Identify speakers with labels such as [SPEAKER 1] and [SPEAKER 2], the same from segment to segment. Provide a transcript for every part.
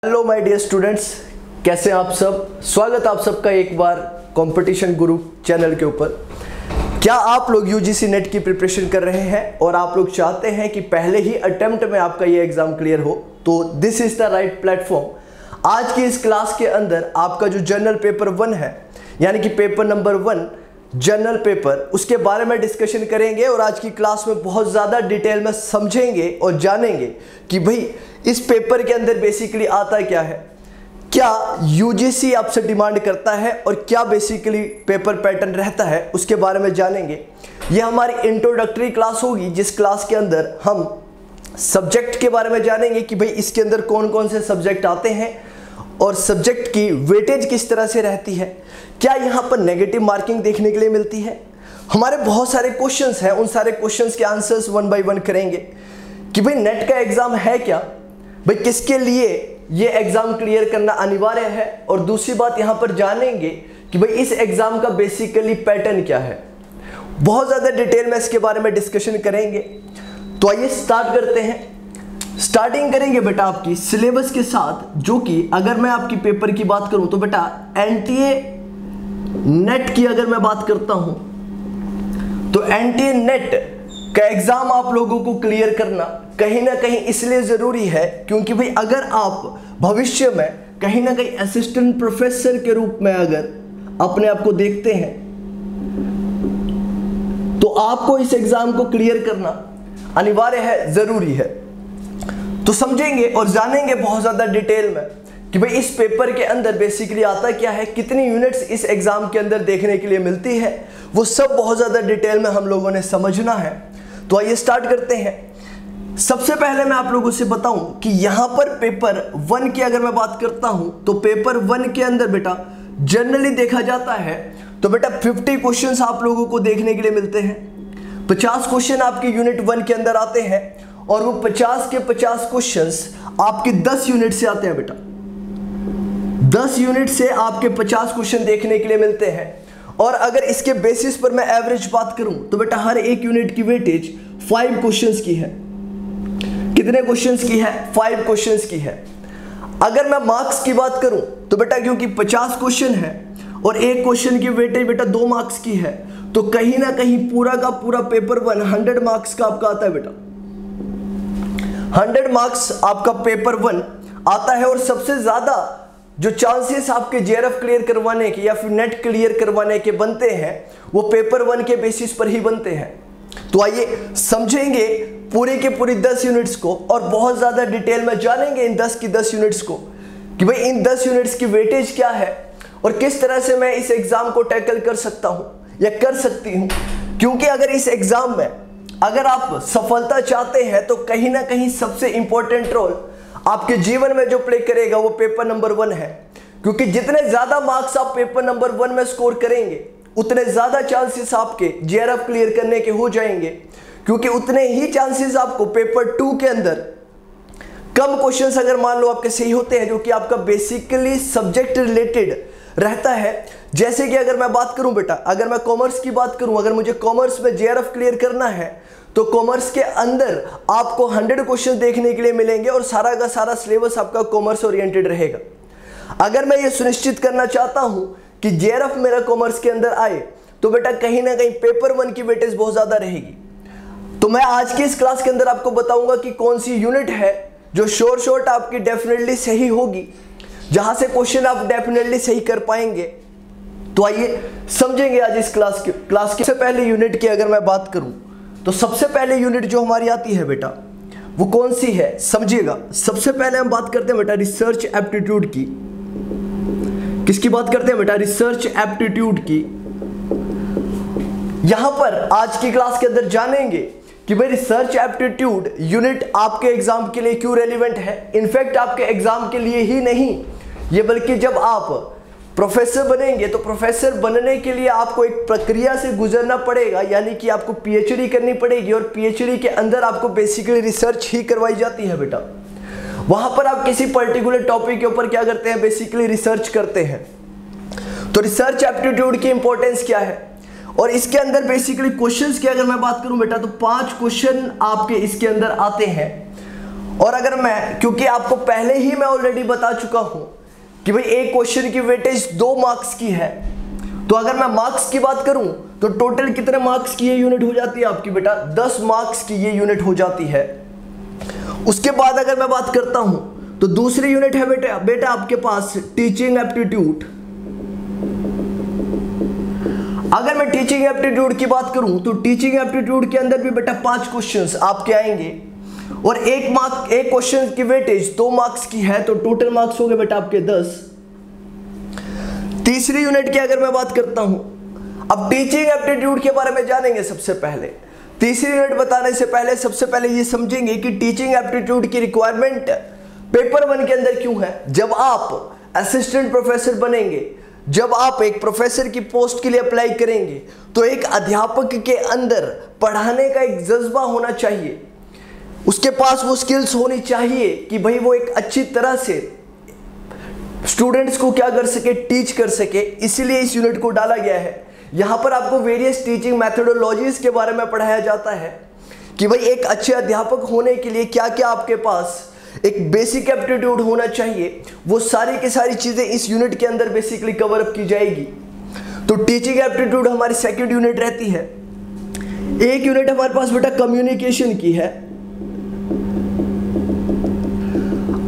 [SPEAKER 1] Hello my dear students, कैसे हैं आप सब। स्वागत है आप सबका एक बार कंपटीशन गुरु चैनल के ऊपर। क्या आप लोग यूजीसी नेट की प्रिपरेशन कर रहे हैं और आप लोग चाहते हैं कि पहले ही अटेम्प्ट में आपका ये एग्जाम क्लियर हो, तो this is the right platform. आज की इस क्लास के अंदर आपका जो जनरल पेपर 1 है, यानी कि पेपर नंबर 1 जनरल पेपर, उसके बारे में डिस्कशन करेंगे और आज की क्लास में बहुत ज़्यादा डिटेल में समझेंगे और जानेंगे कि भाई इस पेपर के अंदर बेसिकली आता क्या है, क्या यूजीसी आपसे डिमांड करता है और क्या बेसिकली पेपर पैटर्न रहता है, उसके बारे में जानेंगे। यह हमारी इंट्रोडक्टरी क्लास होगी, जिस क्लास के अंदर हम सब्जेक्ट के बारे में जानेंगे कि भाई इसके अंदर कौन कौन से सब्जेक्ट आते हैं और सब्जेक्ट की वेटेज किस तरह से रहती है, क्या यहाँ पर नेगेटिव मार्किंग देखने के लिए मिलती है। हमारे बहुत सारे क्वेश्चंस हैं, उन सारे क्वेश्चंस के आंसर्स 1 बाय 1 करेंगे कि भाई नेट का एग्जाम है क्या, भाई किसके लिए ये एग्जाम क्लियर करना अनिवार्य है, और दूसरी बात यहाँ पर जानेंगे कि भाई इस एग्जाम का बेसिकली पैटर्न क्या है। बहुत ज़्यादा डिटेल में इसके बारे में डिस्कशन करेंगे। तो आइए स्टार्ट करते हैं। स्टार्टिंग करेंगे बेटा आपकी सिलेबस के साथ, जो कि अगर मैं आपकी पेपर की बात करूं तो बेटा एनटीए नेट की अगर मैं बात करता हूं तो एनटीए नेट का एग्जाम आप लोगों को क्लियर करना कहीं ना कहीं इसलिए जरूरी है क्योंकि भाई अगर आप भविष्य में कहीं ना कहीं असिस्टेंट प्रोफेसर के रूप में अगर अपने आप को देखते हैं तो आपको इस एग्जाम को क्लियर करना अनिवार्य है, जरूरी है। तो समझेंगे और जानेंगे बहुत ज़्यादा डिटेल में कि भाई इस पेपर के अंदर बेसिकली आता क्या है, कितनी यूनिट्स इस एग्ज़ाम के अंदर देखने के लिए मिलती है, वो सब बहुत ज़्यादा डिटेल में हम लोगों ने समझना है। तो आइए स्टार्ट करते हैं। सबसे पहले मैं आप लोगों से बताऊं कि यहाँ पर पेपर 1 की अगर मैं बात करता हूँ तो पेपर 1 के अंदर बेटा जनरली देखा जाता है तो बेटा 50 क्वेश्चन आप लोगों को देखने के लिए मिलते हैं। 50 क्वेश्चन आपके यूनिट 1 के अंदर आते हैं और वो 50 के 50 क्वेश्चंस आपके 10 यूनिट से आते हैं बेटा। 10 यूनिट से आपके 50 क्वेश्चन देखने के लिए मिलते हैं। और अगर इसके बेसिस पर मैं एवरेज बात करूं तो बेटा हर एक यूनिट की वेटेज 5 क्वेश्चंस की है। कितने क्वेश्चंस की है? 5 क्वेश्चंस की है। अगर मैं मार्क्स की बात करूं तो बेटा क्योंकि 50 क्वेश्चन है और एक क्वेश्चन की वेटेज बेटा 2 मार्क्स की है, तो कहीं ना कहीं पूरा का पूरा पेपर 100 मार्क्स का आपका आता है बेटा। 100 मार्क्स आपका पेपर 1 आता है और सबसे ज्यादा जो चांसेस आपके जेआरएफ क्लियर करवाने के या फिर नेट क्लियर करवाने के बनते हैं वो पेपर 1 के बेसिस पर ही बनते हैं। तो आइए समझेंगे पूरी के पूरी 10 यूनिट्स को और बहुत ज्यादा डिटेल में जानेंगे इन 10 की 10 यूनिट्स को कि भाई इन 10 यूनिट्स की वेटेज क्या है और किस तरह से मैं इस एग्जाम को टैकल कर सकता हूं या कर सकती हूं। क्योंकि अगर इस एग्जाम में अगर आप सफलता चाहते हैं तो कहीं ना कहीं सबसे इंपॉर्टेंट रोल आपके जीवन में जो प्ले करेगा वो पेपर नंबर 1 है। क्योंकि जितने ज्यादा मार्क्स आप पेपर नंबर 1 में स्कोर करेंगे उतने ज्यादा चांसेस आपके जेआरएफ क्लियर करने के हो जाएंगे, क्योंकि उतने ही चांसेस आपको पेपर 2 के अंदर कम क्वेश्चंस अगर मान लो आपके सही होते हैं जो कि आपका बेसिकली सब्जेक्ट रिलेटेड रहता है। जैसे कि अगर मैं बात करूं बेटा, अगर मैं कॉमर्स की बात करूं, अगर मुझे कॉमर्स में जेआरएफ क्लियर करना है तो कॉमर्स के अंदर आपको 100 क्वेश्चन देखने के लिए मिलेंगे और सारा का सारा सिलेबस आपका कॉमर्स ओरिएंटेड रहेगा। अगर मैं ये सुनिश्चित करना चाहता हूं कि जेआरएफ मेरा कॉमर्स के अंदर आए तो बेटा कहीं ना कहीं पेपर 1 की वेटेज बहुत ज्यादा रहेगी। तो मैं आज की इस क्लास के अंदर आपको बताऊंगा कि कौन सी यूनिट है जो शॉर्ट आपकी डेफिनेटली सही होगी, जहां से क्वेश्चन आप डेफिनेटली सही कर पाएंगे। तो आइए समझेंगे आज इस क्लास की सबसे पहले यूनिट की अगर मैं बात करूं तो सबसे पहले यूनिट जो हमारी आती है बेटा वो कौन सी है, समझिएगा। सबसे पहले हम बात करते हैं बेटा रिसर्च एप्टीट्यूड की। किसकी बात करते हैं बेटा? रिसर्च एप्टीट्यूड की। यहां पर आज की क्लास के अंदर जानेंगे कि भाई रिसर्च एप्टीट्यूड यूनिट आपके एग्जाम के लिए क्यों रेलिवेंट है। इनफैक्ट आपके एग्जाम के लिए ही नहीं, ये बल्कि जब आप प्रोफेसर बनेंगे तो प्रोफेसर बनने के लिए आपको एक प्रक्रिया से गुजरना पड़ेगा, यानी कि आपको पीएचडी करनी पड़ेगी और पीएचडी के अंदर आपको बेसिकली रिसर्च ही करवाई जाती है बेटा। वहां पर आप किसी पर्टिकुलर टॉपिक के ऊपर क्या करते हैं, बेसिकली रिसर्च करते हैं। तो रिसर्च एप्टीट्यूड की इंपॉर्टेंस क्या है और इसके अंदर बेसिकली क्वेश्चंस की अगर मैं बात करूं बेटा तो 5 क्वेश्चन आपके इसके अंदर आते हैं और अगर मैं, क्योंकि आपको पहले ही मैं ऑलरेडी बता चुका हूं कि भाई एक क्वेश्चन की वेटेज 2 मार्क्स की है, तो अगर मैं मार्क्स की बात करूं तो टोटल कितने मार्क्स की ये यूनिट हो जाती है आपकी बेटा, 10 मार्क्स की ये यूनिट हो जाती है। उसके बाद अगर मैं बात करता हूं तो दूसरी यूनिट है बेटा आपके पास टीचिंग एप्टीट्यूड। अगर मैं टीचिंग एप्टीट्यूड की बात करूं तो टीचिंग एप्टीट्यूड के अंदर भी बेटा 5 क्वेश्चंस आपके आएंगे और एक क्वेश्चन की वेटेज 2 मार्क्स की है, तो टोटल मार्क्स हो गए बेटा आपके 10। तीसरी यूनिट की अगर मैं बात करता हूं, अब टीचिंग एप्टीट्यूड के बारे में जानेंगे सबसे पहले। तीसरी यूनिट बताने से पहले सबसे पहले ये समझेंगे कि टीचिंग एप्टीट्यूड की रिक्वायरमेंट पेपर 1 के अंदर क्यों है। जब आप असिस्टेंट प्रोफेसर बनेंगे, जब आप एक प्रोफेसर की पोस्ट के लिए अप्लाई करेंगे, तो एक अध्यापक के अंदर पढ़ाने का एक जज्बा होना चाहिए, उसके पास वो स्किल्स होनी चाहिए कि भाई वो एक अच्छी तरह से स्टूडेंट्स को क्या कर सके, टीच कर सके। इसीलिए इस यूनिट को डाला गया है। यहां पर आपको वेरियस टीचिंग मेथोडोलॉजीज के बारे में पढ़ाया जाता है कि भाई एक अच्छे अध्यापक होने के लिए क्या क्या आपके पास एक बेसिक एप्टीट्यूड होना चाहिए, वो सारी की सारी चीजें इस यूनिट के अंदर बेसिकली कवर अप की जाएगी। तो टीचिंग एप्टीट्यूड हमारी सेकंड यूनिट रहती है। एक यूनिट हमारे पास बेटा कम्युनिकेशन की है।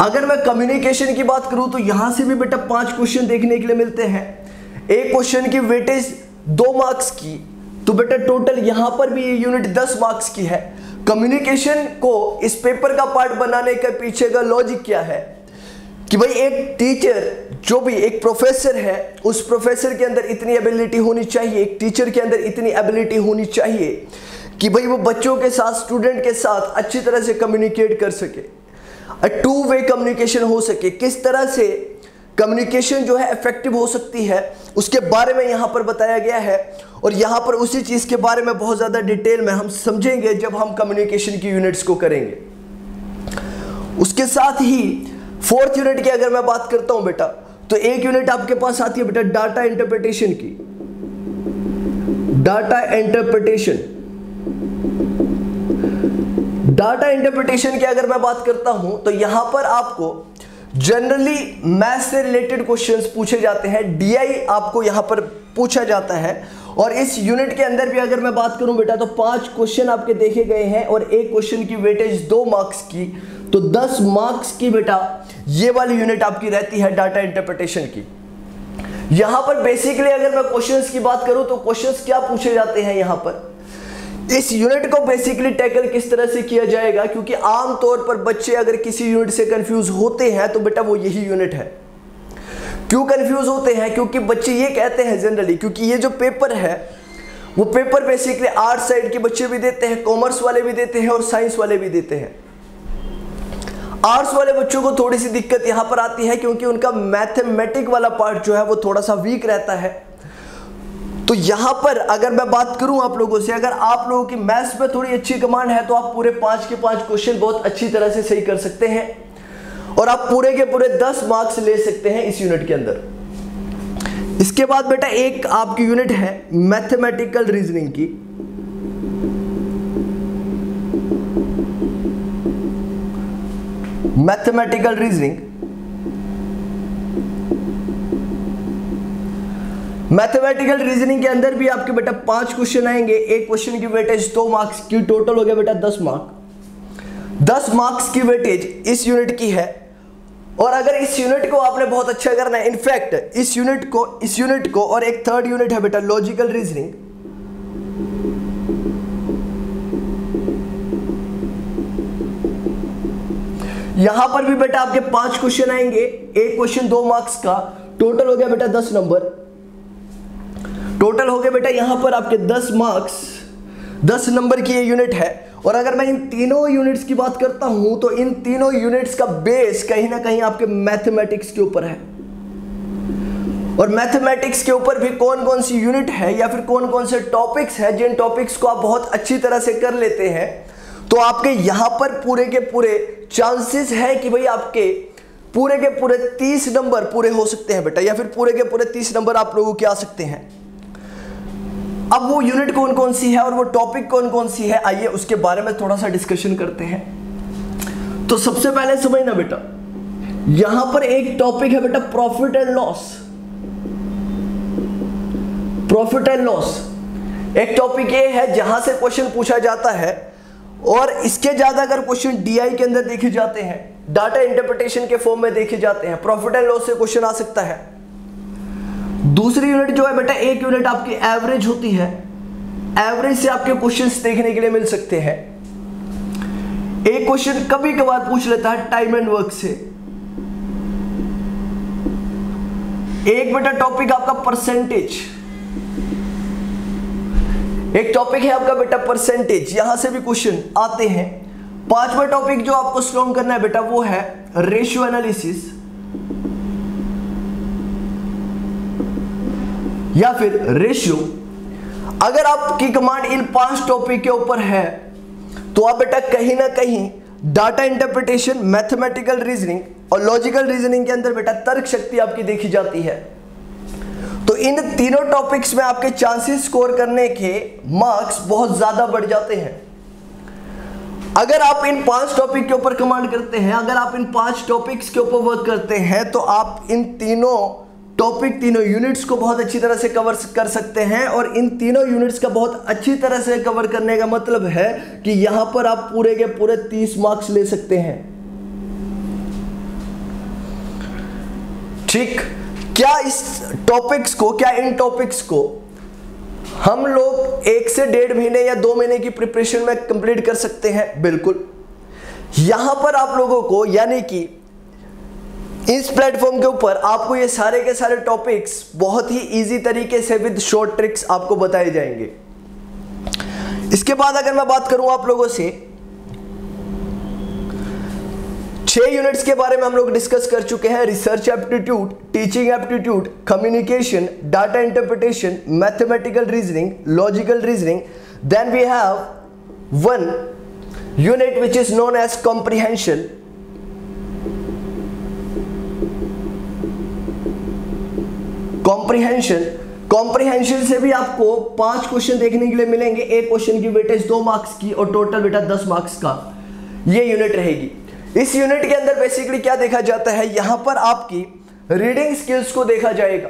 [SPEAKER 1] अगर मैं कम्युनिकेशन की बात करूं तो यहां से भी बेटा 5 क्वेश्चन देखने के लिए मिलते हैं। एक क्वेश्चन की वेटेज 2 मार्क्स की, तो बेटा टोटल यहां पर भी ये यूनिट 10 मार्क्स की है। कम्युनिकेशन को इस पेपर का पार्ट बनाने के पीछे का लॉजिक क्या है कि भाई एक टीचर, जो भी एक प्रोफेसर है, उस प्रोफेसर के अंदर इतनी एबिलिटी होनी चाहिए, एक टीचर के अंदर इतनी एबिलिटी होनी चाहिए कि भाई वो बच्चों के साथ, स्टूडेंट के साथ अच्छी तरह से कम्युनिकेट कर सके, टू वे कम्युनिकेशन हो सके। किस तरह से कम्युनिकेशन जो है इफेक्टिव हो सकती है, उसके बारे में यहां पर बताया गया है। और यहां पर उसी चीज के बारे में बहुत ज्यादा डिटेल में हम समझेंगे जब हम कम्युनिकेशन की यूनिट्स को करेंगे। उसके साथ ही 4th यूनिट की अगर मैं बात करता हूं बेटा, तो एक यूनिट आपके पास आती है बेटा डाटा इंटरप्रिटेशन की। डाटा इंटरप्रिटेशन की अगर मैं बात करता हूं तो यहां पर आपको जनरली मैथ से रिलेटेड क्वेश्चंस पूछे जाते हैं। डीआई आपको यहां पर पूछा जाता है। और इस यूनिट के अंदर भी अगर मैं बात करूं बेटा तो 5 क्वेश्चन आपके देखे गए हैं और एक क्वेश्चन की वेटेज 2 मार्क्स की, तो 10 मार्क्स की बेटा ये वाली यूनिट आपकी रहती है डाटा इंटरप्रिटेशन की। यहां पर बेसिकली अगर मैं क्वेश्चंस की बात करूं तो क्वेश्चंस क्या पूछे जाते हैं यहां पर, इस यूनिट को बेसिकली टैकल किस तरह से किया जाएगा, क्योंकि आमतौर पर बच्चे अगर किसी यूनिट से कंफ्यूज होते हैं तो बेटा वो यही यूनिट है। क्यों कंफ्यूज होते हैं? क्योंकि बच्चे ये कहते हैं जनरली, क्योंकि ये जो पेपर है वो पेपर बेसिकली आर्ट साइड के बच्चे भी देते हैं, कॉमर्स वाले भी देते हैं और साइंस वाले भी देते हैं। आर्ट्स वाले बच्चों को थोड़ी सी दिक्कत यहां पर आती है क्योंकि उनका मैथमेटिक वाला पार्ट जो है वो थोड़ा सा वीक रहता है। तो यहां पर अगर मैं बात करूं आप लोगों से, अगर आप लोगों की मैथ्स में थोड़ी अच्छी कमांड है तो आप पूरे 5 के 5 क्वेश्चन बहुत अच्छी तरह से सही कर सकते हैं और आप पूरे के पूरे 10 मार्क्स ले सकते हैं इस यूनिट के अंदर। इसके बाद बेटा एक आपकी यूनिट है मैथमेटिकल रीजनिंग की। मैथमेटिकल रीजनिंग, मैथमेटिकल रीजनिंग के अंदर भी आपके बेटा 5 क्वेश्चन आएंगे। एक क्वेश्चन की वेटेज 2 मार्क्स की, टोटल हो गया बेटा 10 मार्क। 10 मार्क्स की वेटेज इस यूनिट की है। और अगर इस यूनिट को आपने बहुत अच्छा करना है, इनफैक्ट इस यूनिट को और एक 3rd यूनिट है बेटा लॉजिकल रीजनिंग। यहां पर भी बेटा आपके 5 क्वेश्चन आएंगे, एक क्वेश्चन 2 मार्क्स का, टोटल हो गया बेटा 10 नंबर। टोटल हो गए बेटा यहां पर आपके 10 मार्क्स, 10 नंबर की ये यूनिट है। और अगर मैं इन तीनों यूनिट्स की बात करता हूं तो इन तीनों यूनिट्स का बेस कहीं ना कहीं आपके मैथमेटिक्स के ऊपर है। और मैथमेटिक्स के ऊपर भी कौन कौन सी यूनिट है या फिर कौन कौन से टॉपिक्स हैं, जिन टॉपिक्स को आप बहुत अच्छी तरह से कर लेते हैं तो आपके यहां पर पूरे के पूरे चांसेस है कि भाई आपके पूरे के पूरे 30 नंबर पूरे हो सकते हैं बेटा, या फिर पूरे के पूरे 30 नंबर आप लोगों के आ सकते हैं। अब वो यूनिट कौन कौन सी है और वो टॉपिक कौन कौन सी है, आइए उसके बारे में थोड़ा सा डिस्कशन करते हैं। तो सबसे पहले समझना बेटा, यहां पर एक टॉपिक है बेटा profit and loss. Profit and loss एक टॉपिक ये है जहां से क्वेश्चन पूछा जाता है, और इसके ज्यादा अगर क्वेश्चन डीआई के अंदर देखे जाते हैं, डाटा इंटरप्रिटेशन के फॉर्म में देखे जाते हैं, प्रॉफिट एंड लॉस से क्वेश्चन आ सकता है। दूसरी यूनिट जो है बेटा, एक यूनिट आपकी एवरेज होती है, एवरेज से आपके क्वेश्चंस देखने के लिए मिल सकते हैं। एक क्वेश्चन कभी कभार पूछ लेता है टाइम एंड वर्क से। एक बेटा टॉपिक आपका परसेंटेज, एक टॉपिक है आपका बेटा परसेंटेज, यहां से भी क्वेश्चन आते हैं। पांचवा टॉपिक जो आपको स्ट्रॉन्ग करना है बेटा वो है रेशियो एनालिसिस या फिर रेशियो। अगर आपकी कमांड इन 5 टॉपिक के ऊपर है तो आप बेटा कहीं ना कहीं डाटा इंटरप्रिटेशन, मैथमेटिकल रीजनिंग और लॉजिकल रीजनिंग के अंदर बेटा तर्क शक्ति आपकी देखी जाती है। तो इन तीनों टॉपिक्स में आपके चांसेस स्कोर करने के मार्क्स बहुत ज्यादा बढ़ जाते हैं। अगर आप इन 5 टॉपिक के ऊपर कमांड करते हैं, अगर आप इन 5 टॉपिक्स के ऊपर वर्क करते हैं, तो आप इन तीनों टॉपिक, तीनों यूनिट्स को बहुत अच्छी तरह से कवर कर सकते हैं। और इन तीनों यूनिट्स का बहुत अच्छी तरह से कवर करने का मतलब है कि यहां पर आप पूरे के पूरे 30 मार्क्स ले सकते हैं। ठीक, क्या इस टॉपिक्स को, क्या इन टॉपिक्स को हम लोग 1 से 1.5 महीने या 2 महीने की प्रिपरेशन में कंप्लीट कर सकते हैं? बिल्कुल। यहां पर आप लोगों को, यानी कि इस प्लेटफॉर्म के ऊपर आपको ये सारे के सारे टॉपिक्स बहुत ही इजी तरीके से विद शॉर्ट ट्रिक्स आपको बताए जाएंगे। इसके बाद अगर मैं बात करूं आप लोगों से, 6 यूनिट्स के बारे में हम लोग डिस्कस कर चुके हैं। Research aptitude, teaching aptitude, communication, data interpretation, mathematical reasoning, logical reasoning. Then we have 1 unit which is known as comprehension. Comprehension से भी आपको 5 क्वेश्चन देखने के लिए मिलेंगे। एक क्वेश्चन की वेटेज 2 मार्क्स की और टोटल बेटा 10 मार्क्स का ये यूनिट रहेगी। इस यूनिट के अंदर बेसिकली क्या देखा जाता है, यहां पर आपकी रीडिंग स्किल्स को देखा जाएगा।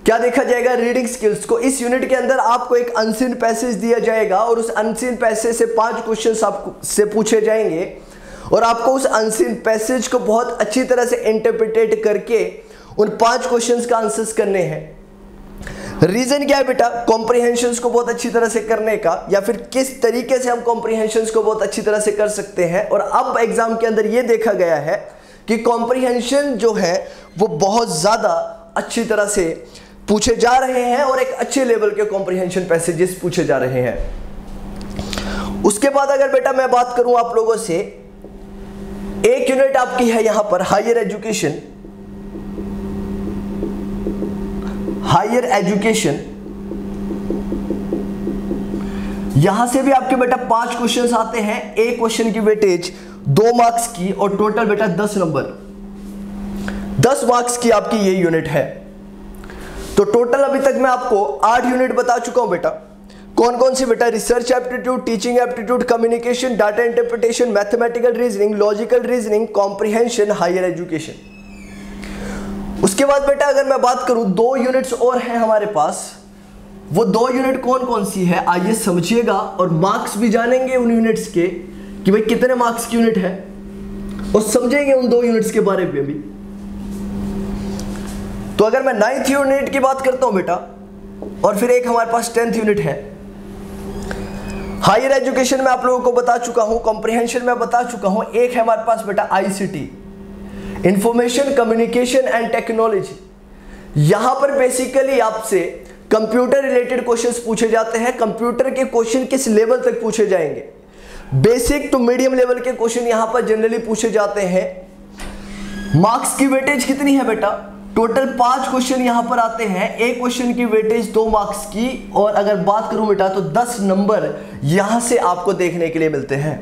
[SPEAKER 1] क्या देखा जाएगा? रीडिंग स्किल्स को। इस यूनिट के अंदर आपको एक अनसीन पैसेज दिया जाएगा और उस अनसीन पैसेज से 5 क्वेश्चन आपसे पूछे जाएंगे और आपको उस अनसीन पैसेज को बहुत अच्छी तरह से इंटरप्रिटेट करके उन 5 क्वेश्चंस का आंसर्स करने हैं। रीजन क्या है बेटा कॉम्प्रिहेंशंस को बहुत अच्छी तरह से करने का, या फिर किस तरीके से हम कॉम्प्रिहेंशंस को बहुत अच्छी तरह से कर सकते हैं? और अब एग्जाम के अंदर यह देखा गया है कि कॉम्प्रिहेंशन जो है वो बहुत ज्यादा अच्छी तरह से पूछे जा रहे हैं और एक अच्छे लेवल के कॉम्प्रिहेंशन पैसेजेस पूछे जा रहे हैं। उसके बाद अगर बेटा मैं बात करूं आप लोगों से, एक यूनिट आपकी है यहां पर हायर एजुकेशन। हायर एजुकेशन, यहां से भी आपके बेटा 5 क्वेश्चंस आते हैं। एक क्वेश्चन की वेटेज 2 मार्क्स की और टोटल बेटा 10 नंबर, 10 मार्क्स की आपकी ये यूनिट है। तो टोटल अभी तक मैं आपको 8 यूनिट बता चुका हूं बेटा। कौन कौन से बेटा? Research aptitude, teaching aptitude, communication, data interpretation, mathematical reasoning, logical reasoning, comprehension, higher education. उसके बाद बेटा अगर मैं बात करूं 2 यूनिट्स और हैं हमारे पास। वो 2 यूनिट कौन कौन सी है आइए समझिएगा, और मार्क्स भी जानेंगे उन यूनिट्स के कि भाई कितने मार्क्स की यूनिट है, और समझेंगे उन 2 यूनिट्स के बारे में भी। तो अगर मैं 9th यूनिट की बात करता हूं बेटा, और फिर एक हमारे पास 10th यूनिट है। हायर एजुकेशन में आप लोगों को बता चुका हूं, कॉम्प्रिहेंशन में बता चुका हूं। एक है हमारे पास बेटा ICT, information communication and technology. यहां पर बेसिकली आपसे कंप्यूटर रिलेटेड क्वेश्चंस पूछे जाते हैं। कंप्यूटर के क्वेश्चन किस लेवल तक पूछे जाएंगे? बेसिक टू मीडियम लेवल के क्वेश्चन यहां पर जनरली पूछे जाते हैं। मार्क्स की वेटेज कितनी है बेटा? टोटल 5 क्वेश्चन यहां पर आते हैं। एक क्वेश्चन की वेटेज 2 मार्क्स की, और अगर बात करूं बेटा तो 10 नंबर यहां से आपको देखने के लिए मिलते हैं।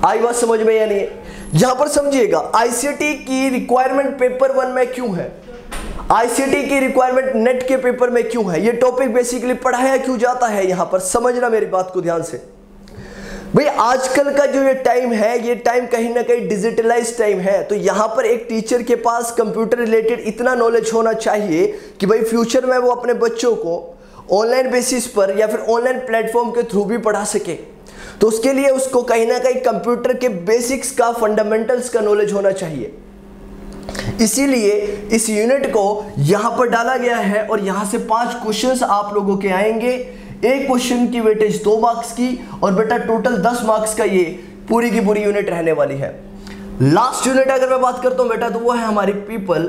[SPEAKER 1] आई बात समझ में या नहीं? यहां पर समझिएगा आईसीटी की रिक्वायरमेंट पेपर 1 में क्यों है, आईसीटी की रिक्वायरमेंट नेट के पेपर में क्यों है, ये टॉपिक बेसिकली पढ़ाया क्यों जाता है, यहां पर समझना मेरी बात को ध्यान से। भाई आजकल का जो ये टाइम है, ये टाइम कहीं ना कहीं डिजिटलाइज टाइम है। तो यहाँ पर एक टीचर के पास कंप्यूटर रिलेटेड इतना नॉलेज होना चाहिए कि भाई फ्यूचर में वो अपने बच्चों को ऑनलाइन बेसिस पर या फिर ऑनलाइन प्लेटफॉर्म के थ्रू भी पढ़ा सके। तो उसके लिए उसको कहीं ना कहीं कंप्यूटर के बेसिक्स का, फंडामेंटल्स का नॉलेज होना चाहिए। इसीलिए इस यूनिट को यहां पर डाला गया है और यहां से 5 क्वेश्चंस आप लोगों के आएंगे। एक क्वेश्चन की वेटेज 2 मार्क्स की और बेटा टोटल 10 मार्क्स का ये पूरी की पूरी यूनिट रहने वाली है। लास्ट यूनिट अगर मैं बात करता हूं बेटा तो वो है हमारी पीपल,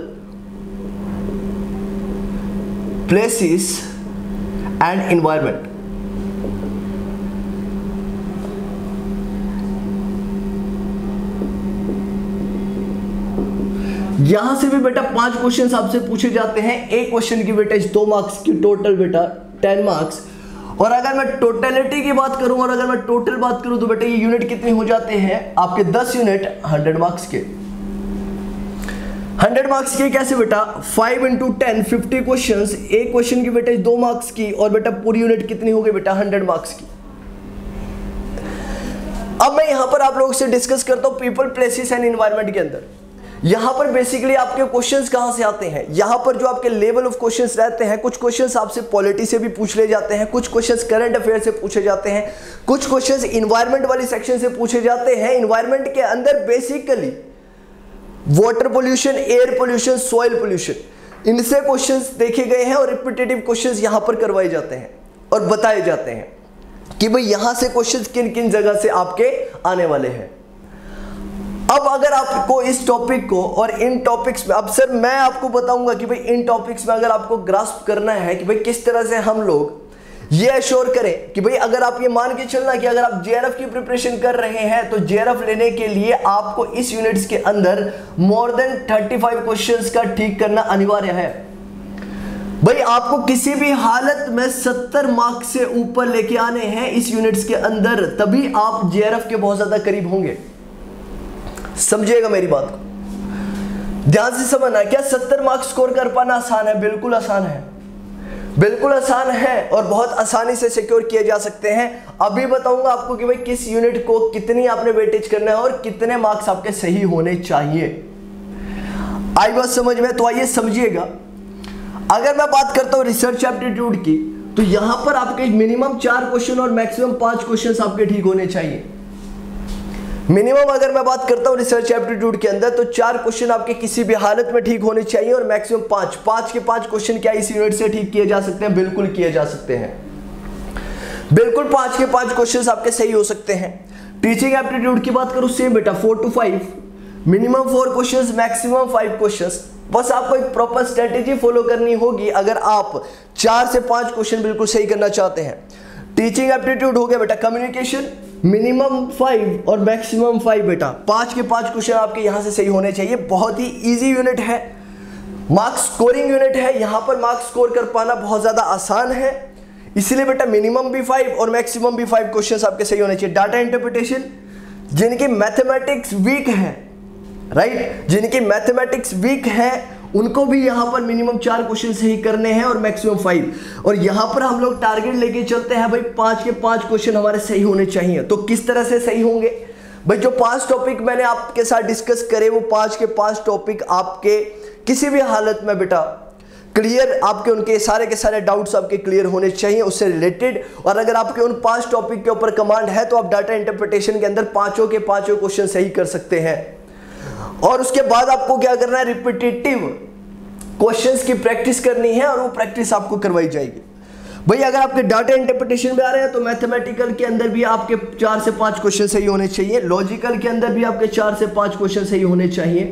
[SPEAKER 1] प्लेसेस एंड एनवायरनमेंट। यहां से भी बेटा 5 क्वेश्चंस आपसे पूछे जाते हैं। एक क्वेश्चन की वेटेज 2 मार्क्स की, टोटल बेटा 10 मार्क्स। और अगर मैं टोटलिटी की बात करूं और अगर मैं टोटल बात करूं तो बेटा ये यूनिट कितने हो जाते हैं आपके 10 यूनिट 100 मार्क्स के। 100 मार्क्स के कैसे बेटा, 5 × 10 50 क्वेश्चंस। एक क्वेश्चन की वेटेज 2 मार्क्स की और बेटा पूरी यूनिट कितनी हो गई बेटा 100 मार्क्स की। अब मैं यहां पर आप लोगों से डिस्कस करता हूं पीपल, प्लेसेस एंड एनवायरनमेंट के अंदर। यहां पर बेसिकली आपके क्वेश्चंस कहां से आते हैं, यहां पर जो आपके लेवल ऑफ क्वेश्चंस रहते हैं, कुछ क्वेश्चंस आपसे पॉलिटी से भी पूछ ले जाते हैं, कुछ क्वेश्चंस करंट अफेयर से पूछे जाते हैं, कुछ क्वेश्चंस एनवायरनमेंट वाली सेक्शन से पूछे जाते हैं। एनवायरनमेंट के अंदर basically water pollution, air pollution, soil pollution, इनसे क्वेश्चंस देखे गए हैं और रिपीटेटिव क्वेश्चंस यहां पर करवाए जाते हैं और बताए जाते हैं कि भाई यहां से क्वेश्चंस किन किन जगह से आपके आने वाले हैं। अब अगर आपको इस टॉपिक को और इन टॉपिक्स में, अब सर मैं आपको बताऊंगा कि भाई इन टॉपिक्स में अगर आपको ग्रास्प करना है कि भाई किस तरह से हम लोग ये एश्योर करें कि भाई अगर आप ये मान के चलना कि अगर आप जेआरएफ की प्रिपरेशन कर रहे हैं तो जेआरएफ लेने के लिए आपको इस यूनिट्स के अंदर मोर देन 35 क्वेश्चंस का ठीक करना अनिवार्य है। भाई आपको किसी भी हालत में 70 मार्क्स से ऊपर लेके आने हैं इस यूनिट्स के अंदर, तभी आप जेआरएफ के बहुत ज्यादा करीब होंगे। समझिएगा मेरी बात को, ध्यान से समझना। क्या 70 मार्क्स स्कोर कर पाना आसान है? बिल्कुल आसान है, बिल्कुल आसान है और बहुत आसानी से सिक्योर किए जा सकते हैं। अभी बताऊंगा आपको कि भाई किस यूनिट को कितनी आपने वेटेज करना है और कितने मार्क्स आपके सही होने चाहिए। आई बात समझ में? तो आइए समझिएगा। अगर मैं बात करता हूं रिसर्च एप्टीट्यूड की तो यहां पर आपके मिनिमम 4 क्वेश्चन और मैक्सिमम 5 क्वेश्चन आपके ठीक होने चाहिए। मिनिमम अगर मैं बात करता हूं रिसर्च एप्टीट्यूड के अंदर तो 4 क्वेश्चन आपके किसी भी हालत में ठीक होने चाहिए और मैक्सिमम 5 के 5 क्वेश्चन क्या इस यूनिट से ठीक किए जा सकते हैं? बिल्कुल किए जा सकते हैं, बिल्कुल 5 के 5 क्वेश्चन आपके सही हो सकते हैं। टीचिंग एप्टीट्यूड की बात करूं सेम बेटा 4 to 5, minimum 4 question, maximum 5 question. बस आपको एक प्रॉपर स्ट्रेटेजी फॉलो करनी होगी अगर आप 4 से 5 क्वेश्चन बिल्कुल सही करना चाहते हैं। टीचिंग एप्टीट्यूड हो गया बेटा कम्युनिकेशन, मिनिमम 5 और मैक्सिमम 5 बेटा 5 के 5 क्वेश्चन आपके यहां से सही होने चाहिए। बहुत ही इजी यूनिट है, मार्क्स स्कोरिंग यूनिट है, यहां पर मार्क्स स्कोर कर पाना बहुत ज्यादा आसान है। इसलिए बेटा मिनिमम भी 5 और मैक्सिमम भी 5 क्वेश्चंस आपके सही होने चाहिए। डाटा इंटरप्रिटेशन, जिनकी मैथमेटिक्स वीक है, राइट, जिनकी मैथमेटिक्स वीक है उनको भी यहां पर मिनिमम 4 क्वेश्चन सही करने हैं और मैक्सिमम 5। और यहां पर हम लोग टारगेट लेके चलते हैं भाई 5 के 5 क्वेश्चन हमारे सही होने चाहिए। तो किस तरह से सही होंगे भाई? जो 5 टॉपिक मैंने आपके साथ डिस्कस करे वो 5 के 5 टॉपिक आपके किसी भी हालत में बेटा क्लियर, आपके उनके सारे के सारे डाउट्स आपके क्लियर होने चाहिए उससे रिलेटेड। और अगर आपके उन 5 टॉपिक के ऊपर कमांड है तो आप डाटा इंटरप्रिटेशन के अंदर 5 के 5 क्वेश्चन सही कर सकते हैं। और उसके बाद आपको क्या करना है, रिपीटेटिव क्वेश्चंस की प्रैक्टिस करनी है और वो प्रैक्टिस आपको करवाई जाएगी। भाई अगर आपके डाटा इंटरप्रिटेशन में आ रहे हैं तो मैथमेटिकल के अंदर भी आपके 4 से 5 क्वेश्चन सही होने चाहिए, लॉजिकल के अंदर भी आपके 4 से 5 क्वेश्चन सही होने चाहिए।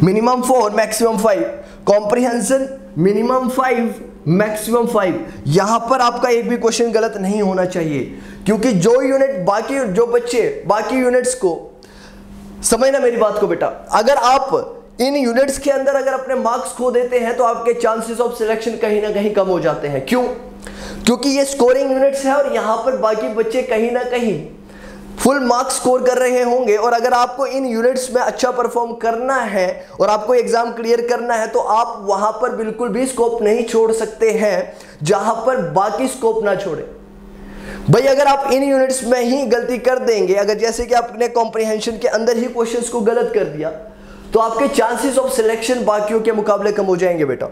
[SPEAKER 1] Minimum 4 maximum 5, comprehension minimum 5 maximum 5। यहां पर आपका एक भी क्वेश्चन गलत नहीं होना चाहिए, क्योंकि जो यूनिट बाकी जो बच्चे बाकी यूनिट्स को समझना मेरी बात को बेटा, अगर आप इन यूनिट्स के अंदर अगर अपने मार्क्स खो देते हैं तो आपके चांसेस ऑफ सिलेक्शन कहीं ना कहीं कम हो जाते हैं। क्यों? क्योंकि ये स्कोरिंग यूनिट्स है और यहां पर बाकी बच्चे कहीं ना कहीं फुल मार्क्स स्कोर कर रहे होंगे। और अगर आपको इन यूनिट्स में अच्छा परफॉर्म करना है और आपको एग्जाम क्लियर करना है तो आप वहां पर बिल्कुल भी स्कोप नहीं छोड़ सकते हैं जहां पर बाकी स्कोप ना छोड़े। भाई अगर आप इन यूनिट्स में ही गलती कर देंगे, अगर जैसे कि आपने कॉम्प्रिहेंशन के अंदर ही क्वेश्चंस को गलत कर दिया, तो आपके चांसेस ऑफ सिलेक्शन बाकियों के मुकाबले कम हो जाएंगे बेटा।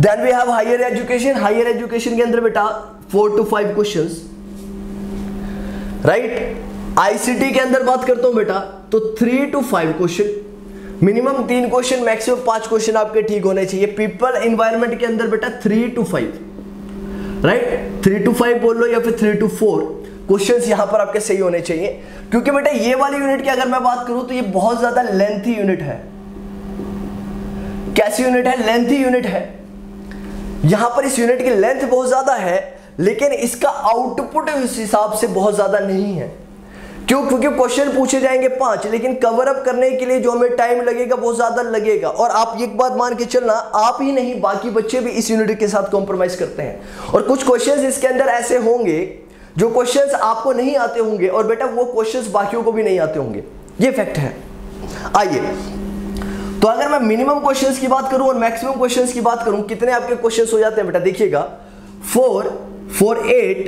[SPEAKER 1] Then we have higher education. Higher education के अंदर बेटा 4 to 5 क्वेश्चंस, राइट। आईसीटी के अंदर बात करता हूं बेटा तो 3 to 5 question, minimum 3 question, maximum 5 question आपके ठीक होने चाहिए। पीपल एनवायरनमेंट के अंदर बेटा 3 to 5, राइट। 3 to 5 बोल लो या फिर 3 to 4 क्वेश्चंस यहां पर आपके सही होने चाहिए, क्योंकि बेटा ये वाली यूनिट की अगर मैं बात करूं तो ये बहुत ज्यादा लेंथी यूनिट है। कैसी यूनिट है? लेंथी यूनिट है। यहां पर इस यूनिट की लेंथ बहुत ज्यादा है, लेकिन इसका आउटपुट इस हिसाब से बहुत ज्यादा नहीं है। क्यों? क्योंकि क्वेश्चन पूछे जाएंगे 5, लेकिन कवर अप करने के लिए जो हमें टाइम लगेगा बहुत ज्यादा लगेगा। और आप एक बात मान के चलना, आप ही नहीं बाकी बच्चे भी इस यूनिट के साथ कॉम्प्रोमाइज करते हैं। और कुछ क्वेश्चंस इसके अंदर ऐसे होंगे जो क्वेश्चंस आपको नहीं आते होंगे, और बेटा वो क्वेश्चंस बाकियों को भी नहीं आते होंगे, ये फैक्ट है। आइए, तो अगर मैं मिनिमम क्वेश्चंस की बात करूं और मैक्सिमम क्वेश्चंस की बात करूं, कितने आपके क्वेश्चंस हो जाते हैं बेटा? देखिएगा 4, 4, 8,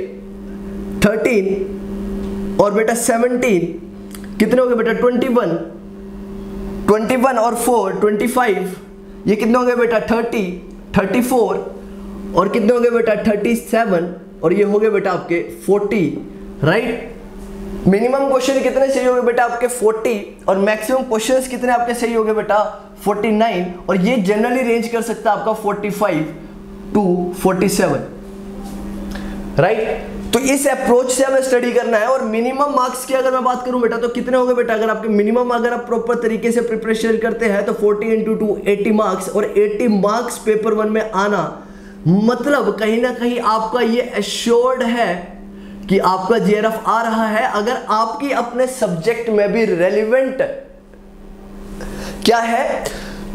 [SPEAKER 1] 13 और बेटा 17, कितने हो गए बेटा? 21, 21 और 4 25, ये कितने हो गए बेटा? 30, 34 और कितने हो गए बेटा? 37 और ये हो गए बेटा आपके 40, राइट। मिनिमम क्वेश्चन कितने सही हो गए बेटा? आपके 40, और मैक्सिमम क्वेश्चंस कितने आपके सही हो गए बेटा? 49, और ये जनरली रेंज कर सकता है आपका 45 to 47, राइट। तो इस अप्रोच से हमें स्टडी करना है। और मिनिमम मार्क्स की अगर मैं बात करूं बेटा तो कितने हो गए बेटा? अगर आपके मिनिमम अगर आप प्रॉपर तरीके से प्रिपरेशन करते हैं तो 40 into 2 80 मार्क्स, और 80 मार्क्स पेपर 1 में आना मतलब कहीं ना कहीं आपका ये एश्योर्ड है कि आपका जेआरएफ आ रहा है, अगर आपकी अपने सब्जेक्ट में भी रेलिवेंट क्या है?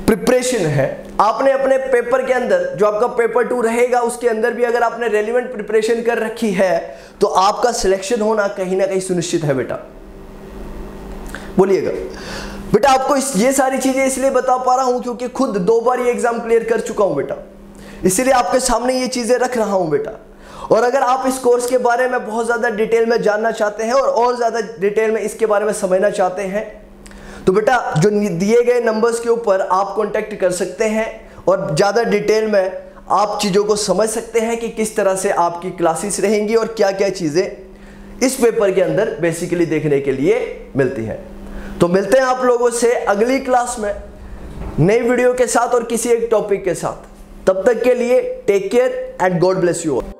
[SPEAKER 1] प्रिपरेशन है। आपने अपने पेपर के अंदर, जो आपका पेपर 2 रहेगा, उसके अंदर भी अगर आपने रेलिवेंट प्रिपरेशन कर रखी है तो आपका सिलेक्शन होना कहीं ना कहीं सुनिश्चित है बेटा। बोलिएगा बेटा। आपको ये सारी चीजें इसलिए बता पा रहा हूं क्योंकि खुद 2 बार ये एग्जाम क्लियर कर चुका हूं बेटा, इसीलिए आपके सामने ये चीजें रख रहा हूं बेटा। और अगर आप इस कोर्स के बारे में बहुत ज्यादा डिटेल में जानना चाहते हैं और ज्यादा डिटेल में इसके बारे में समझना चाहते हैं तो बेटा जो दिए गए नंबर्स के ऊपर आप कांटेक्ट कर सकते हैं, और ज़्यादा डिटेल में आप चीज़ों को समझ सकते हैं कि किस तरह से आपकी क्लासेस रहेंगी और क्या क्या चीज़ें इस पेपर के अंदर बेसिकली देखने के लिए मिलती हैं। तो मिलते हैं आप लोगों से अगली क्लास में नई वीडियो के साथ और किसी एक टॉपिक के साथ। तब तक के लिए take care and God bless you all.